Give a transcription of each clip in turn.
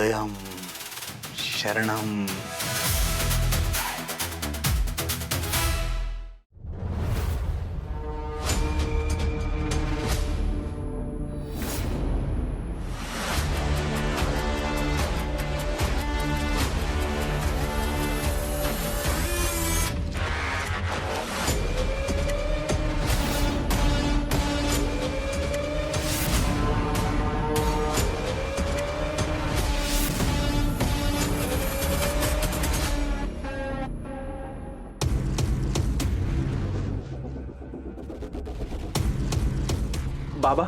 हृदयम शरणम. बाबा,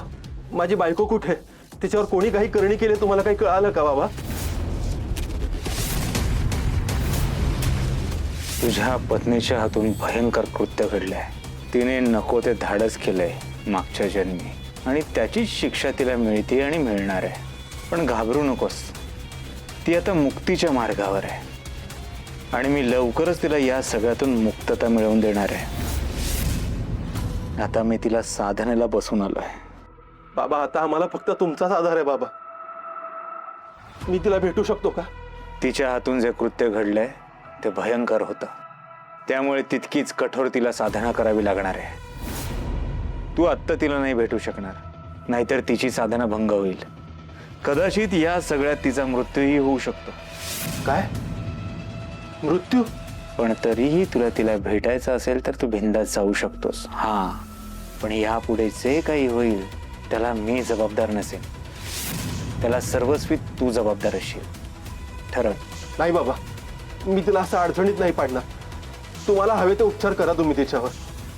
माझी बायको कुठे? तिच्यावर कोणी काही करणी केली तुम्हाला काही कळालं का बाबा? तुझ्या पत्नीच्या हातून भयंकर कृत्य घडलंय. तिने नको ते धाडस केलंय मागच्या जन्मी आणि त्याचीच शिक्षा तिला मिळते आणि मिळणार आहे. पण घाबरू नकोस, ती आता मुक्तीच्या मार्गावर आहे आणि मी लवकरच तिला या सगळ्यातून मुक्तता मिळवून देणार आहे. आता मी तिला साधनेला बसून आलोय. बाबा, आता आम्हाला फक्त तुमचाच आधार आहे बाबा. मी तिला भेटू शकतो का? तिच्या हातून जे कृत्य घडलंय ते भयंकर होतं, त्यामुळे तितकीच कठोर तिला साधना करावी लागणार आहे. तू आत्ता तिला नाही भेटू शकणार, नाहीतर तिची साधना भंग होईल. कदाचित या सगळ्यात तिचा मृत्यूही होऊ शकतो. काय? मृत्यू? पण तरीही तुला तिला भेटायचं असेल तर तू बिनधास्त जाऊ शकतोस. हां, पण यापुढे जे काही होईल त्याला मी जबाबदार नसेन. त्याला सर्वस्वी तू जबाबदार असशील. ठरव. नाही बाबा, मी तिला असं अडचणीत नाही पाडणार. तुम्हाला हवे ते उपचार करा तुम्ही तिच्यावर.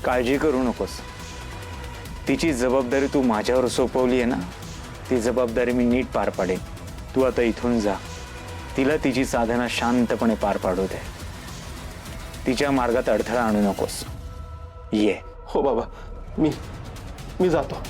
काळजी करू नकोस, तिची जबाबदारी तू माझ्यावर सोपवली आहे ना, ती जबाबदारी मी नीट पार पाडेन. तू आता इथून जा, तिला तिची साधना शांतपणे पार पाडू दे. तिच्या मार्गात अडथळा आणू नकोस. ये. हो बाबा, मी जातो.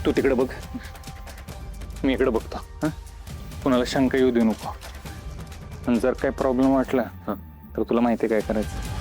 तू तिकडे बघ, मी इकडे बघतो. हां, कुणाला शंका येऊ देऊ नको. आणि जर काही प्रॉब्लेम वाटला तर तुला माहिती काय करायचं.